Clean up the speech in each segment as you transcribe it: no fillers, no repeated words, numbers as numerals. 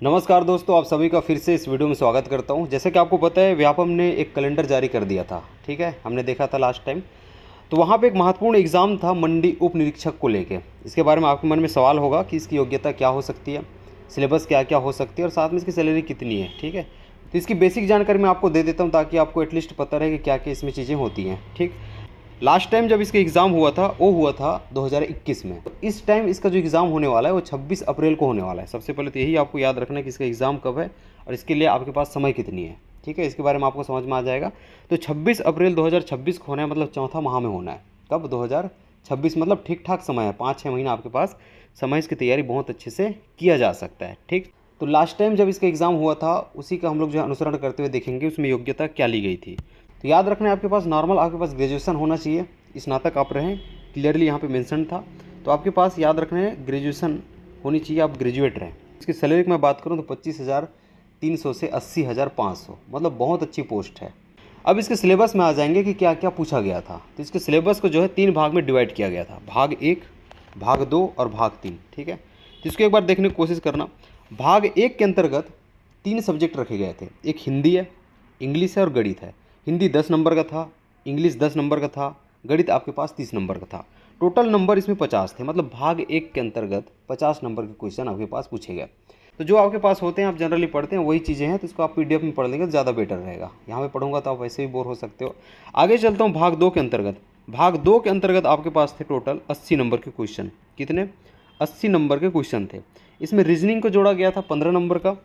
नमस्कार दोस्तों, आप सभी का फिर से इस वीडियो में स्वागत करता हूं। जैसे कि आपको पता है, व्यापम ने एक कैलेंडर जारी कर दिया था। ठीक है, हमने देखा था लास्ट टाइम। तो वहां पे एक महत्वपूर्ण एग्जाम था मंडी उप निरीक्षक को लेके। इसके बारे में आपके मन में सवाल होगा कि इसकी योग्यता क्या हो सकती है, सिलेबस क्या क्या हो सकती है और साथ में इसकी सैलरी कितनी है। ठीक है, तो इसकी बेसिक जानकारी मैं आपको दे देता हूँ ताकि आपको एटलीस्ट पता रहे कि क्या क्या इसमें चीज़ें होती हैं। ठीक, लास्ट टाइम जब इसका एग्ज़ाम हुआ था वो हुआ था 2021 में। तो इस टाइम इसका जो एग्ज़ाम होने वाला है वो 26 अप्रैल को होने वाला है। सबसे पहले तो यही आपको याद रखना है कि इसका एग्ज़ाम कब है और इसके लिए आपके पास समय कितनी है। ठीक है, इसके बारे में आपको समझ में आ जाएगा। तो 26 अप्रैल 2026 को होना है, मतलब चौथा माह में होना है। कब? 2026, मतलब ठीक ठाक समय है, 5-6 महीना आपके पास समय। इसकी तैयारी बहुत अच्छे से किया जा सकता है। ठीक, तो लास्ट टाइम जब इसका एग्ज़ाम हुआ था उसी का हम लोग जो है अनुसरण करते हुए देखेंगे उसमें योग्यता क्या ली गई थी। तो याद रखना है आपके पास नॉर्मल आपके पास ग्रेजुएशन होना चाहिए, स्नातक आप रहें, क्लियरली यहाँ पे मेंशन था। तो आपके पास याद रखना है ग्रेजुएशन होनी चाहिए, आप ग्रेजुएट रहें। इसकी सैलरी की मैं बात करूँ तो 25,300 से 80,500, मतलब बहुत अच्छी पोस्ट है। अब इसके सिलेबस में आ जाएंगे कि क्या क्या पूछा गया था। तो इसके सिलेबस को जो है 3 भाग में डिवाइड किया गया था, भाग 1, भाग 2 और भाग 3। ठीक है, तो इसको एक बार देखने की कोशिश करना। भाग 1 के अंतर्गत 3 सब्जेक्ट रखे गए थे। एक हिंदी है, इंग्लिश है और गणित है। हिंदी 10 नंबर का था, इंग्लिश 10 नंबर का था, गणित आपके पास 30 नंबर का था। टोटल नंबर इसमें 50 थे, मतलब भाग 1 के अंतर्गत 50 नंबर के क्वेश्चन आपके पास पूछे गए। तो जो आपके पास होते हैं, आप जनरली पढ़ते हैं, वही चीज़ें हैं। तो इसको आप PDF में पढ़ लेंगे तो ज़्यादा बेटर रहेगा। यहाँ पे पढ़ूंगा तो आप वैसे भी बोर हो सकते हो। आगे चलता हूँ भाग 2 के अंतर्गत। भाग 2 के अंतर्गत आपके पास थे टोटल 80 नंबर के क्वेश्चन। कितने? 80 नंबर के क्वेश्चन थे। इसमें रीजनिंग को जोड़ा गया था 15 नंबर का।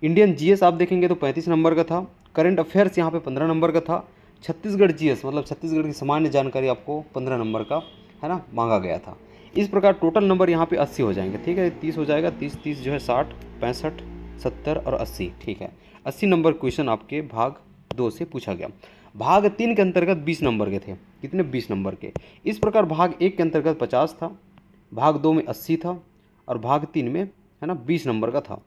इंडियन GS आप देखेंगे तो 35 नंबर का था। करंट अफेयर्स यहाँ पे 15 नंबर का था। छत्तीसगढ़ GS, मतलब छत्तीसगढ़ की सामान्य जानकारी, आपको 15 नंबर का है ना मांगा गया था। इस प्रकार टोटल नंबर यहाँ पे 80 हो जाएंगे। ठीक है, 30 हो जाएगा, 30 जो है 60, 65, 70 और 80। ठीक है, 80 नंबर क्वेश्चन आपके भाग 2 से पूछा गया। भाग 3 के अंतर्गत 20 नंबर के थे। कितने? 20 नंबर के। इस प्रकार भाग 1 के अंतर्गत 50 था, भाग 2 में 80 था और भाग 3 में है ना 20 नंबर का था।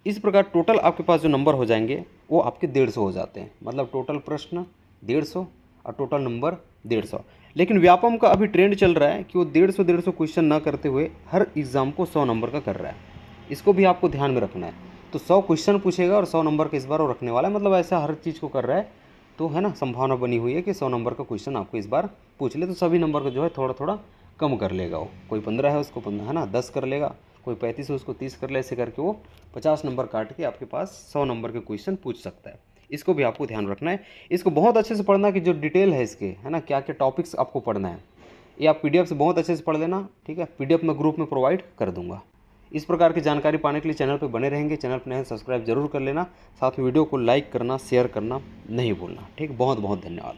इस प्रकार टोटल आपके पास जो नंबर हो जाएंगे वो आपके 150 हो जाते हैं, मतलब टोटल प्रश्न 150 और टोटल नंबर 150। लेकिन व्यापम का अभी ट्रेंड चल रहा है कि वो 150 क्वेश्चन ना करते हुए हर एग्ज़ाम को 100 नंबर का कर रहा है। इसको भी आपको ध्यान में रखना है। तो 100 क्वेश्चन पूछेगा और 100 नंबर का इस बार वो रखने वाला है, मतलब ऐसा हर चीज़ को कर रहा है। तो है ना, संभावना बनी हुई है कि 100 नंबर का क्वेश्चन आपको इस बार पूछ ले। तो सभी नंबर को जो है थोड़ा थोड़ा कम कर लेगा वो। कोई 15 है उसको है ना 10 कर लेगा, कोई 35 है उसको 30 कर ले, ऐसे करके वो 50 नंबर काट के आपके पास 100 नंबर के क्वेश्चन पूछ सकता है। इसको भी आपको ध्यान रखना है। इसको बहुत अच्छे से पढ़ना कि जो डिटेल है इसके, है ना, क्या क्या टॉपिक्स आपको पढ़ना है, ये आप PDF से बहुत अच्छे से पढ़ लेना। ठीक है, PDF मैं ग्रुप में प्रोवाइड कर दूंगा। इस प्रकार की जानकारी पाने के लिए चैनल पर बने रहेंगे। चैनल पर नए सब्सक्राइब जरूर कर लेना। साथ में वीडियो को लाइक करना, शेयर करना नहीं भूलना। ठीक, बहुत बहुत धन्यवाद।